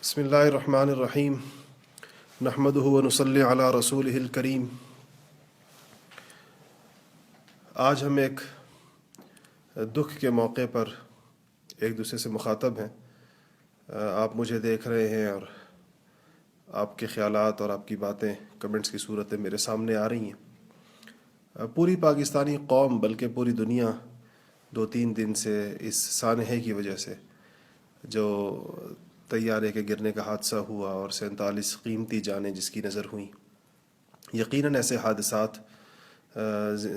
بسم اللہ الرحمن الرحیم نحمدہ ونصلی علی رسولہ الکریم۔ آج ہم ایک دکھ کے موقع پر ایک دوسرے سے مخاطب ہیں۔ آپ مجھے دیکھ رہے ہیں اور آپ کے خیالات اور آپ کی باتیں کمنٹس کی صورت میں میرے سامنے آ رہی ہیں۔ پوری پاکستانی قوم بلکہ پوری دنیا 2-3 دن سے اس سانحے کی وجہ سے جو طیارے کے گرنے کا حادثہ ہوا اور 47 قیمتی جانیں جس کی نظر ہوئیں، یقیناً ایسے حادثات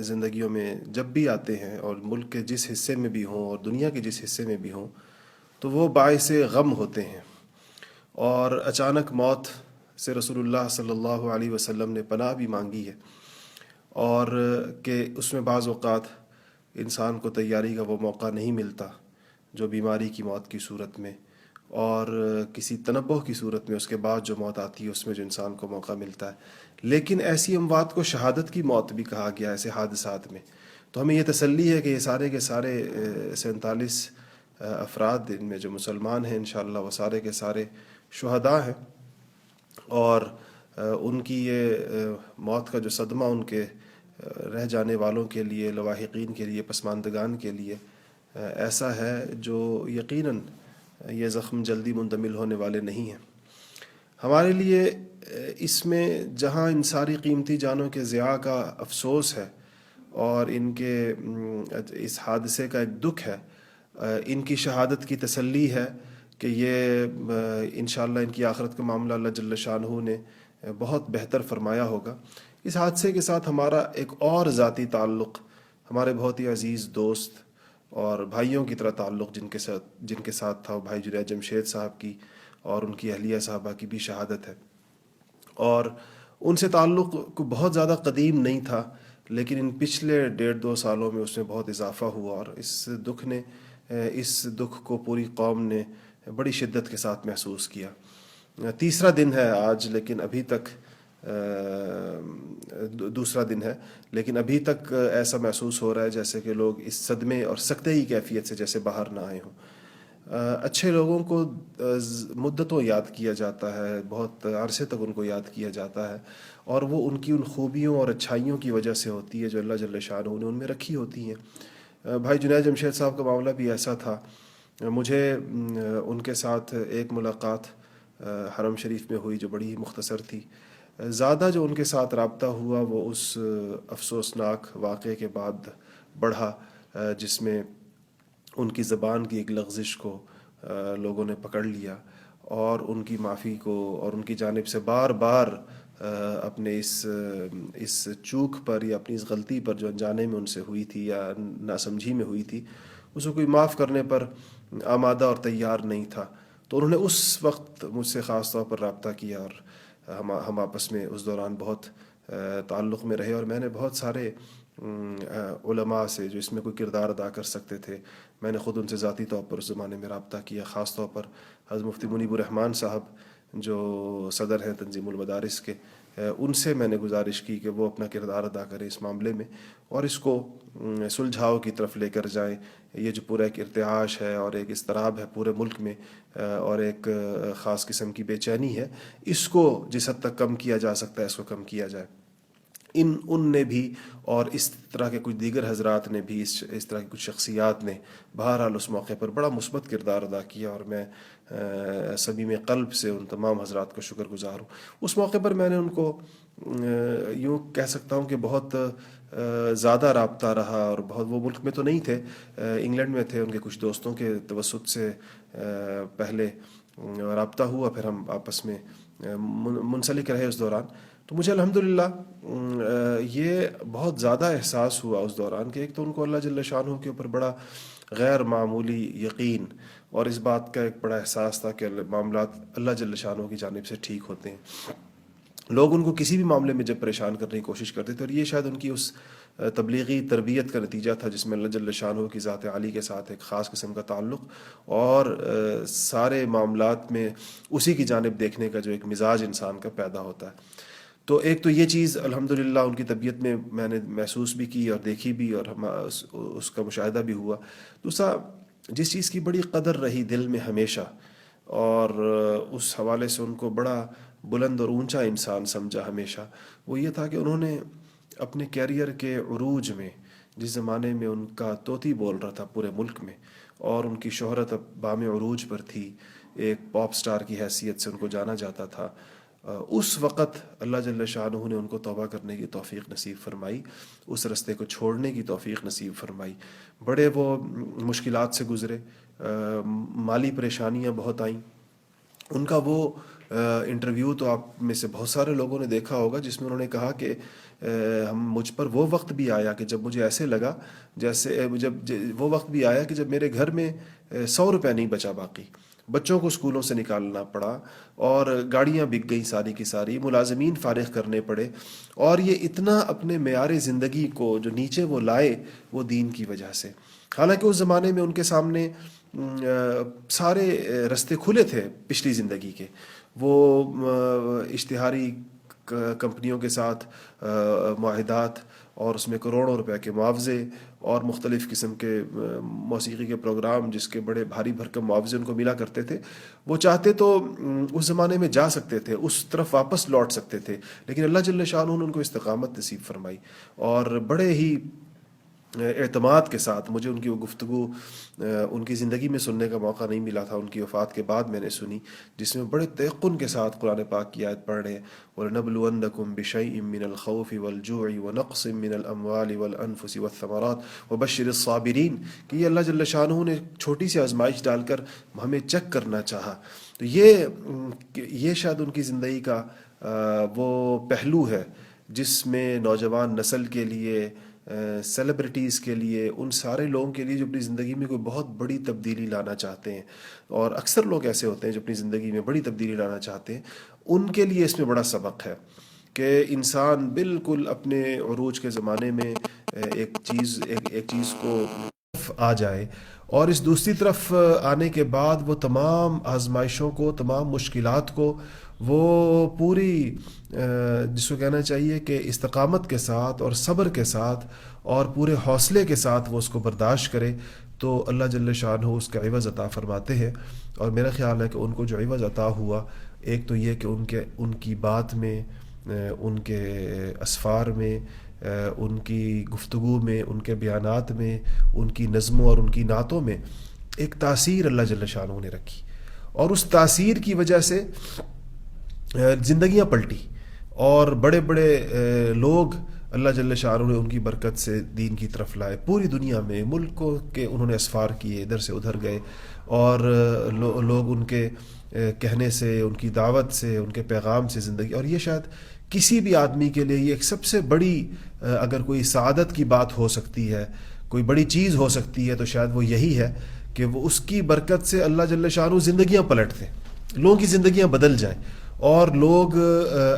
زندگیوں میں جب بھی آتے ہیں اور ملک کے جس حصے میں بھی ہوں اور دنیا کے جس حصے میں بھی ہوں تو وہ باعث غم ہوتے ہیں۔ اور اچانک موت سے رسول اللہ صلی اللہ علیہ وسلم نے پناہ بھی مانگی ہے، اور کہ اس میں بعض اوقات انسان کو تیاری کا وہ موقع نہیں ملتا جو بیماری کی موت کی صورت میں اور کسی تنبہ کی صورت میں اس کے بعد جو موت آتی ہے اس میں جو انسان کو موقع ملتا ہے۔ لیکن ایسی اموات کو شہادت کی موت بھی کہا گیا ایسے حادثات میں۔ تو ہمیں یہ تسلی ہے کہ یہ سارے کے سارے 47 افراد ان میں جو مسلمان ہیں انشاءاللہ وہ سارے کے سارے شہداء ہیں، اور ان کی یہ موت کا جو صدمہ ان کے رہ جانے والوں کے لیے، لواحقین کے لیے، پسماندگان کے لیے ایسا ہے جو یقیناً یہ زخم جلدی منتمل ہونے والے نہیں ہیں۔ ہمارے لیے اس میں جہاں ان ساری قیمتی جانوں کے ضیاع کا افسوس ہے اور ان کے اس حادثے کا ایک دکھ ہے، ان کی شہادت کی تسلی ہے کہ یہ انشاءاللہ ان کی آخرت کا معاملہ اللہ جل شانہ نے بہت بہتر فرمایا ہوگا۔ اس حادثے کے ساتھ ہمارا ایک اور ذاتی تعلق، ہمارے بہت ہی عزیز دوست اور بھائیوں کی طرح تعلق جن کے ساتھ تھا، بھائی جنید جمشید صاحب کی اور ان کی اہلیہ صاحبہ کی بھی شہادت ہے، اور ان سے تعلق کو بہت زیادہ قدیم نہیں تھا، لیکن ان پچھلے 1.5-2 سالوں میں اس میں بہت اضافہ ہوا، اور اس دکھ کو پوری قوم نے بڑی شدت کے ساتھ محسوس کیا۔ تیسرا دن ہے آج، لیکن ابھی تک دوسرا دن ہے، لیکن ابھی تک ایسا محسوس ہو رہا ہے جیسے کہ لوگ اس صدمے اور سکتے کی کیفیت سے جیسے باہر نہ آئے ہوں۔ اچھے لوگوں کو مدتوں یاد کیا جاتا ہے، بہت عرصے تک ان کو یاد کیا جاتا ہے، اور وہ ان کی ان خوبیوں اور اچھائیوں کی وجہ سے ہوتی ہے جو اللہ جل شانہ نے ان میں رکھی ہوتی ہیں۔ بھائی جنید جمشید صاحب کا معاملہ بھی ایسا تھا۔ مجھے ان کے ساتھ ایک ملاقات حرم شریف میں ہوئی جو بڑی مختصر تھی۔ زیادہ جو ان کے ساتھ رابطہ ہوا وہ اس افسوسناک واقعے کے بعد بڑھا جس میں ان کی زبان کی ایک لغزش کو لوگوں نے پکڑ لیا اور ان کی معافی کو اور ان کی جانب سے بار بار اپنے اس چوک پر یا اپنی اس غلطی پر جو انجانے میں ان سے ہوئی تھی یا ناسمجھی میں ہوئی تھی اس کو کوئی معاف کرنے پر آمادہ اور تیار نہیں تھا۔ تو انہوں نے اس وقت مجھ سے خاص طور پر رابطہ کیا، اور ہم آپس میں اس دوران بہت تعلق میں رہے، اور میں نے بہت سارے علماء سے جو اس میں کوئی کردار ادا کر سکتے تھے میں نے خود ان سے ذاتی طور پر اس زمانے میں رابطہ کیا، خاص طور پر حضرت مفتی منیب الرحمن صاحب جو صدر ہیں تنظیم المدارس کے، ان سے میں نے گزارش کی کہ وہ اپنا کردار ادا کریں اس معاملے میں اور اس کو سلجھاؤ کی طرف لے کر جائیں۔ یہ جو پورا ایک ارتعاش ہے اور ایک اضطراب ہے پورے ملک میں اور ایک خاص قسم کی بے چینی ہے، اس کو جس حد تک کم کیا جا سکتا ہے اس کو کم کیا جائے۔ ان نے بھی اور اس طرح کے کچھ دیگر حضرات نے بھی، اس طرح کی کچھ شخصیات نے بہرحال اس موقع پر بڑا مثبت کردار ادا کیا، اور میں صمیم قلب سے ان تمام حضرات کا شکر گزار ہوں۔ اس موقع پر میں نے ان کو یوں کہہ سکتا ہوں کہ بہت زیادہ رابطہ رہا، اور بہت وہ ملک میں تو نہیں تھے، انگلینڈ میں تھے، ان کے کچھ دوستوں کے توسط سے پہلے رابطہ ہوا، پھر ہم آپس میں منسلک رہے اس دوران۔ تو مجھے الحمدللہ یہ بہت زیادہ احساس ہوا اس دوران کہ ایک تو ان کو اللہ جل شانہ کے اوپر بڑا غیر معمولی یقین اور اس بات کا ایک بڑا احساس تھا کہ معاملات اللہ جل شانہ کی جانب سے ٹھیک ہوتے ہیں۔ لوگ ان کو کسی بھی معاملے میں جب پریشان کرنے کی کوشش کرتے تھے، اور یہ شاید ان کی اس تبلیغی تربیت کا نتیجہ تھا جس میں اللہ جل شانہ کی ذات عالی کے ساتھ ایک خاص قسم کا تعلق اور سارے معاملات میں اسی کی جانب دیکھنے کا جو ایک مزاج انسان کا پیدا ہوتا ہے۔ تو ایک تو یہ چیز الحمدللہ ان کی طبیعت میں نے محسوس بھی کی اور دیکھی بھی، اور اس کا مشاہدہ بھی ہوا۔ دوسرا، جس چیز کی بڑی قدر رہی دل میں ہمیشہ، اور اس حوالے سے ان کو بڑا بلند اور اونچا انسان سمجھا ہمیشہ، وہ یہ تھا کہ انہوں نے اپنے کیریئر کے عروج میں، جس زمانے میں ان کا طوطی بول رہا تھا پورے ملک میں اور ان کی شہرت اب بام عروج پر تھی، ایک پاپ سٹار کی حیثیت سے ان کو جانا جاتا تھا، اس وقت اللہ جل شانہ نے ان کو توبہ کرنے کی توفیق نصیب فرمائی، اس رستے کو چھوڑنے کی توفیق نصیب فرمائی۔ بڑے وہ مشکلات سے گزرے، مالی پریشانیاں بہت آئیں۔ ان کا وہ انٹرویو تو آپ میں سے بہت سارے لوگوں نے دیکھا ہوگا جس میں انہوں نے کہا کہ مجھ پر وہ وقت بھی آیا کہ جب مجھے ایسے لگا جیسے وہ وقت بھی آیا کہ جب میرے گھر میں 100 روپے نہیں بچا باقی، بچوں کو اسکولوں سے نکالنا پڑا اور گاڑیاں بک گئی ساری کی ساری، ملازمین فارغ کرنے پڑے، اور یہ اتنا اپنے معیار زندگی کو جو نیچے وہ لائے وہ دین کی وجہ سے۔ حالانکہ اس زمانے میں ان کے سامنے سارے رستے کھلے تھے پچھلی زندگی کے، وہ اشتہاری کمپنیوں کے ساتھ معاہدات اور اس میں کروڑوں روپے کے معاوضے اور مختلف قسم کے موسیقی کے پروگرام جس کے بڑے بھاری بھرکم معاوضے ان کو ملا کرتے تھے، وہ چاہتے تو اس زمانے میں جا سکتے تھے، اس طرف واپس لوٹ سکتے تھے، لیکن اللہ جل شانہ نے ان کو استقامت نصیب فرمائی اور بڑے ہی اعتماد کے ساتھ، مجھے ان کی وہ گفتگو ان کی زندگی میں سننے کا موقع نہیں ملا تھا، ان کی وفات کے بعد میں نے سنی، جس میں بڑے تیقن کے ساتھ قرآن پاک کی آیت پڑھ رہے ہیں، وَلَنَبْلُوَنَّكُمْ بِشَيْءٍ مِّنَ الْخَوْفِ وَالْجُوعِ وَنَقْصٍ مِّنَ الْأَمْوَالِ وَالْأَنفُسِ وَالثَّمَرَاتِ وَبَشِّرِ الصَّابِرِينَ، کہ یہ اللہ جل شانہ نے چھوٹی سی آزمائش ڈال کر ہمیں چیک کرنا چاہا۔ تو یہ شاید ان کی زندگی کا وہ پہلو ہے جس میں نوجوان نسل کے لیے، سیلیبریٹیز کے لیے، ان سارے لوگوں کے لیے جو اپنی زندگی میں کوئی بہت بڑی تبدیلی لانا چاہتے ہیں، اور اکثر لوگ ایسے ہوتے ہیں جو اپنی زندگی میں بڑی تبدیلی لانا چاہتے ہیں، ان کے لیے اس میں بڑا سبق ہے کہ انسان بالکل اپنے عروج کے زمانے میں ایک چیز کو آ جائے، اور اس دوسری طرف آنے کے بعد وہ تمام آزمائشوں کو، تمام مشکلات کو وہ پوری جس کو کہنا چاہیے کہ استقامت کے ساتھ اور صبر کے ساتھ اور پورے حوصلے کے ساتھ وہ اس کو برداشت کرے، تو اللہ جل شانہ اس کا عوض عطا فرماتے ہیں۔ اور میرا خیال ہے کہ ان کو جو عوض عطا ہوا، ایک تو یہ کہ ان کی بات میں، ان کے اسفار میں، ان کی گفتگو میں، ان کے بیانات میں، ان کی نظموں اور ان کی نعتوں میں ایک تاثیر اللہ جل شانہ نے رکھی، اور اس تاثیر کی وجہ سے زندگیاں پلٹی، اور بڑے بڑے لوگ اللہ جل شانہ نے ان کی برکت سے دین کی طرف لائے، پوری دنیا میں ملکوں کے انہوں نے اسفار کیے، ادھر سے ادھر گئے، اور لوگ ان کے کہنے سے، ان کی دعوت سے، ان کے پیغام سے زندگی، اور یہ شاید کسی بھی آدمی کے لیے یہ ایک سب سے بڑی، اگر کوئی سعادت کی بات ہو سکتی ہے، کوئی بڑی چیز ہو سکتی ہے، تو شاید وہ یہی ہے کہ وہ اس کی برکت سے اللہ جل شانہ زندگیاں پلٹ دیں، لوگوں کی زندگیاں بدل جائیں اور لوگ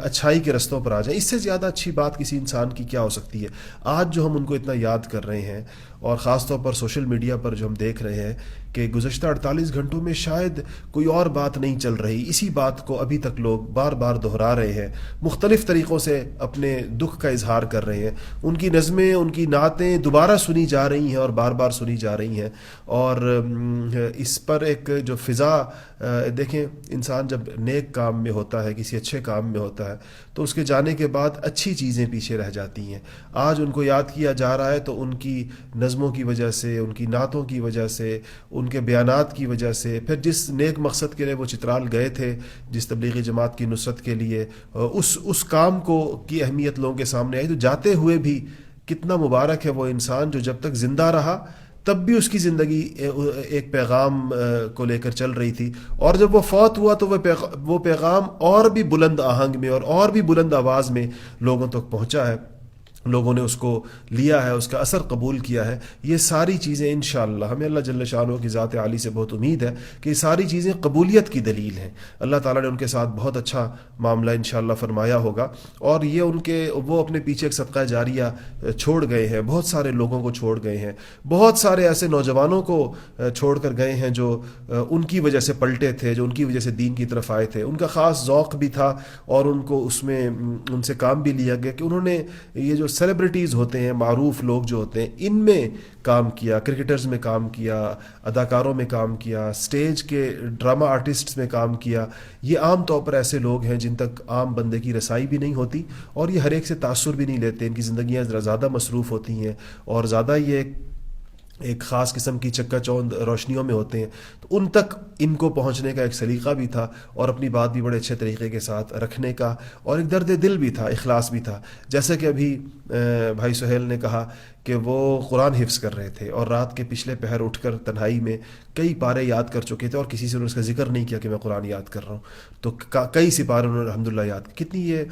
اچھائی کے رستوں پر آ جائیں۔ اس سے زیادہ اچھی بات کسی انسان کی کیا ہو سکتی ہے؟ آج جو ہم ان کو اتنا یاد کر رہے ہیں، اور خاص طور پر سوشل میڈیا پر جو ہم دیکھ رہے ہیں کہ گزشتہ 48 گھنٹوں میں شاید کوئی اور بات نہیں چل رہی، اسی بات کو ابھی تک لوگ بار بار دہرا رہے ہیں، مختلف طریقوں سے اپنے دکھ کا اظہار کر رہے ہیں، ان کی نظمیں، ان کی نعتیں دوبارہ سنی جا رہی ہیں اور بار بار سنی جا رہی ہیں، اور اس پر ایک جو فضا، دیکھیں انسان جب نیک کام میں ہوتا ہے، کسی اچھے کام میں ہوتا ہے، تو اس کے جانے کے بعد اچھی چیزیں پیچھے رہ جاتی ہیں۔ آج ان کو یاد کیا جا رہا ہے تو ان کی نظموں کی وجہ سے، ان کی نعتوں کی وجہ سے، ان کے بیانات کی وجہ سے، پھر جس نیک مقصد کے لیے وہ چترال گئے تھے، جس تبلیغی جماعت کی نصرت کے لیے، اس کام کی اہمیت لوگوں کے سامنے آئی، تو جاتے ہوئے بھی کتنا مبارک ہے وہ انسان جو جب تک زندہ رہا تب بھی اس کی زندگی ایک پیغام کو لے کر چل رہی تھی، اور جب وہ فوت ہوا تو وہ پیغام اور بھی بلند آہنگ میں اور بھی بلند آواز میں لوگوں تک پہنچا ہے، لوگوں نے اس کو لیا ہے، اس کا اثر قبول کیا ہے۔ یہ ساری چیزیں انشاءاللہ، ہمیں اللہ جل شانہ کی ذات عالی سے بہت امید ہے کہ یہ ساری چیزیں قبولیت کی دلیل ہیں، اللہ تعالیٰ نے ان کے ساتھ بہت اچھا معاملہ انشاءاللہ فرمایا ہوگا، اور یہ وہ اپنے پیچھے ایک صدقہ جاریہ چھوڑ گئے ہیں، بہت سارے لوگوں کو چھوڑ گئے ہیں، بہت سارے ایسے نوجوانوں کو چھوڑ کر گئے ہیں جو ان کی وجہ سے پلٹے تھے، جو ان کی وجہ سے دین کی طرف آئے تھے، ان کا خاص ذوق بھی تھا، اور ان کو اس میں ان سے کام بھی لیا گیا کہ انہوں نے یہ جو سیلیبریٹیز ہوتے ہیں، معروف لوگ جو ہوتے ہیں، ان میں کام کیا، کرکٹرز میں کام کیا، اداکاروں میں کام کیا، سٹیج کے ڈرامہ آرٹسٹس میں کام کیا، یہ عام طور پر ایسے لوگ ہیں جن تک عام بندے کی رسائی بھی نہیں ہوتی، اور یہ ہر ایک سے تاثر بھی نہیں لیتے، ان کی زندگیاں زیادہ مصروف ہوتی ہیں اور زیادہ یہ ایک خاص قسم کی چکا چوند روشنیوں میں ہوتے ہیں، تو ان تک ان کو پہنچنے کا ایک سلیقہ بھی تھا اور اپنی بات بھی بڑے اچھے طریقے کے ساتھ رکھنے کا، اور ایک درد دل بھی تھا، اخلاص بھی تھا. جیسے کہ ابھی بھائی سہیل نے کہا کہ وہ قرآن حفظ کر رہے تھے اور رات کے پچھلے پہر اٹھ کر تنہائی میں کئی پارے یاد کر چکے تھے، اور کسی سے انہوں نے اس کا ذکر نہیں کیا کہ میں قرآن یاد کر رہا ہوں، تو کئی سپارے انہوں نے الحمدللہ یاد. کتنی یہ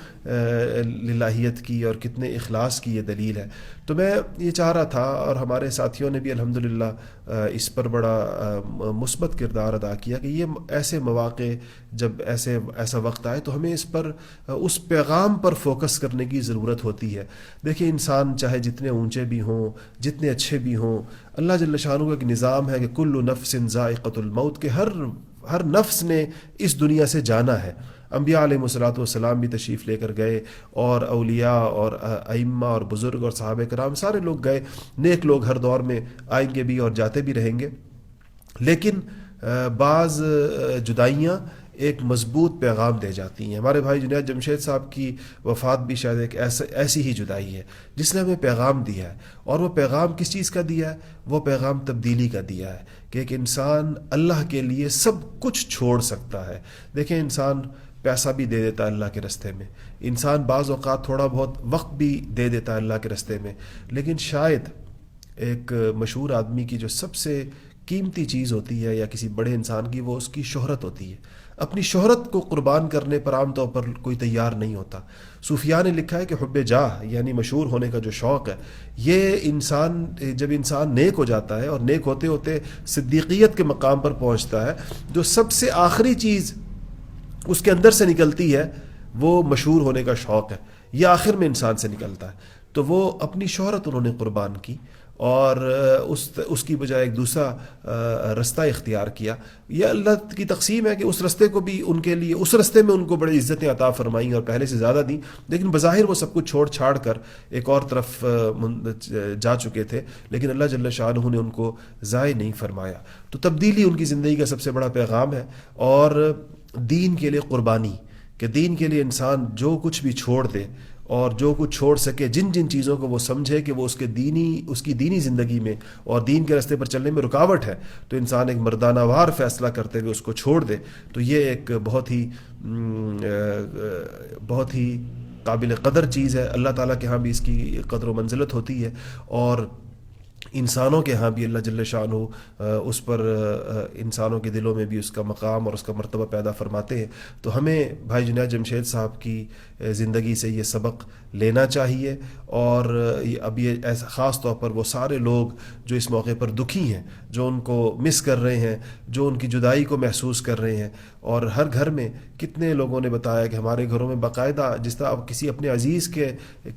للہیت کی اور کتنے اخلاص کی یہ دلیل ہے. تو میں یہ چاہ رہا تھا، اور ہمارے ساتھیوں نے بھی الحمدللہ اس پر بڑا مثبت کردار ادا کیا کہ یہ ایسے مواقع جب ایسا وقت آئے تو ہمیں اس پر اس پیغام پر فوکس کرنے کی ضرورت ہوتی ہے. دیکھیں، انسان چاہے جتنے اونچے بھی ہوں، جتنے اچھے بھی ہوں، اللہ جل شانہ کا ایک نظام ہے کہ کل نفس ذائقۃ الموت، کہ ہر نفس نے اس دنیا سے جانا ہے. انبیاء علیہ الصلوۃ والسلام بھی تشریف لے کر گئے، اور اولیاء اور ائمہ اور بزرگ اور صحابہ کرام سارے لوگ گئے، نیک لوگ ہر دور میں آئیں گے بھی اور جاتے بھی رہیں گے. لیکن بعض جدائیاں ایک مضبوط پیغام دے جاتی ہیں. ہمارے بھائی جنید جمشید صاحب کی وفات بھی شاید ایک ایسی ہی جدائی ہے جس نے ہمیں پیغام دیا ہے، اور وہ پیغام کس چیز کا دیا ہے؟ وہ پیغام تبدیلی کا دیا ہے کہ ایک انسان اللہ کے لیے سب کچھ چھوڑ سکتا ہے. دیکھیں، انسان پیسہ بھی دے دیتا ہے اللہ کے رستے میں، انسان بعض اوقات تھوڑا بہت وقت بھی دے دیتا ہے اللہ کے رستے میں، لیکن شاید ایک مشہور آدمی کی جو سب سے قیمتی چیز ہوتی ہے یا کسی بڑے انسان کی، وہ اس کی شہرت ہوتی ہے. اپنی شہرت کو قربان کرنے پر عام طور پر کوئی تیار نہیں ہوتا. صوفیاء نے لکھا ہے کہ حب جاہ، یعنی مشہور ہونے کا جو شوق ہے، یہ انسان جب انسان نیک ہو جاتا ہے اور نیک ہوتے ہوتے صدیقیت کے مقام پر پہنچتا ہے، جو سب سے آخری چیز اس کے اندر سے نکلتی ہے وہ مشہور ہونے کا شوق ہے. یہ آخر میں انسان سے نکلتا ہے. تو وہ اپنی شہرت انہوں نے قربان کی اور اس کی بجائے ایک دوسرا رستہ اختیار کیا. یہ اللہ کی تقسیم ہے کہ اس رستے کو بھی ان کے لیے، اس رستے میں ان کو بڑی عزتیں عطا فرمائیں اور پہلے سے زیادہ دیں، لیکن بظاہر وہ سب کچھ چھوڑ چھاڑ کر ایک اور طرف جا چکے تھے، لیکن اللہ جل شانہ نے ان کو ضائع نہیں فرمایا. تو تبدیلی ان کی زندگی کا سب سے بڑا پیغام ہے، اور دین کے لیے قربانی، کہ دین کے لیے انسان جو کچھ بھی چھوڑ دے اور جو کچھ چھوڑ سکے، جن چیزوں کو وہ سمجھے کہ وہ اس کی دینی زندگی میں اور دین کے راستے پر چلنے میں رکاوٹ ہے، تو انسان ایک مردانہ وار فیصلہ کرتے ہوئے اس کو چھوڑ دے. تو یہ ایک بہت ہی قابل قدر چیز ہے. اللہ تعالیٰ کے ہاں بھی اس کی قدر و منزلت ہوتی ہے، اور انسانوں کے ہاں بھی اللہ جل شانہ اس پر انسانوں کے دلوں میں بھی اس کا مقام اور اس کا مرتبہ پیدا فرماتے ہیں. تو ہمیں بھائی جنید جمشید صاحب کی زندگی سے یہ سبق لینا چاہیے، اور اب یہ ایسا خاص طور پر وہ سارے لوگ جو اس موقع پر دکھی ہیں، جو ان کو مس کر رہے ہیں، جو ان کی جدائی کو محسوس کر رہے ہیں، اور ہر گھر میں کتنے لوگوں نے بتایا کہ ہمارے گھروں میں باقاعدہ جس طرح کسی اپنے عزیز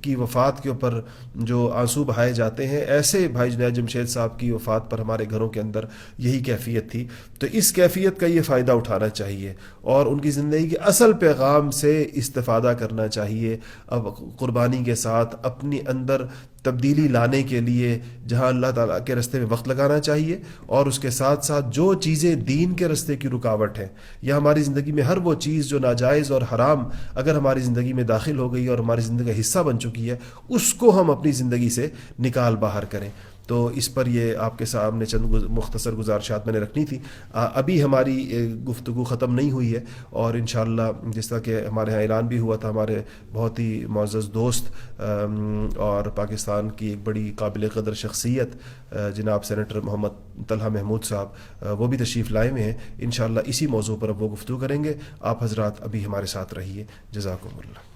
کی وفات کے اوپر جو آنسو بہائے جاتے ہیں، ایسے بھائی جنید جمشید صاحب کی وفات پر ہمارے گھروں کے اندر یہی کیفیت تھی. تو اس کیفیت کا یہ فائدہ اٹھانا چاہیے اور ان کی زندگی کے اصل پیغام سے استفادہ کرنا چاہیے. اب قربانی کے ساتھ اپنی اندر تبدیلی لانے کے لیے جہاں اللہ تعالیٰ کے راستے میں وقت لگانا چاہیے، اور اس کے ساتھ ساتھ جو چیزیں دین کے راستے کی رکاوٹ ہیں یا ہماری زندگی میں ہر وہ چیز جو ناجائز اور حرام اگر ہماری زندگی میں داخل ہو گئی اور ہماری زندگی کا حصہ بن چکی ہے، اس کو ہم اپنی زندگی سے نکال باہر کریں. تو اس پر یہ آپ کے سامنے چند مختصر گزارشات میں نے رکھنی تھی. ابھی ہماری گفتگو ختم نہیں ہوئی ہے، اور انشاءاللہ جس طرح کہ ہمارے ہاں اعلان بھی ہوا تھا، ہمارے بہت ہی معزز دوست اور پاکستان کی ایک بڑی قابل قدر شخصیت جناب سینیٹر محمد طلحہ محمود صاحب، وہ بھی تشریف لائے ہوئے ہیں. انشاءاللہ اسی موضوع پر اب وہ گفتگو کریں گے. آپ حضرات ابھی ہمارے ساتھ رہیے. جزاکم اللہ.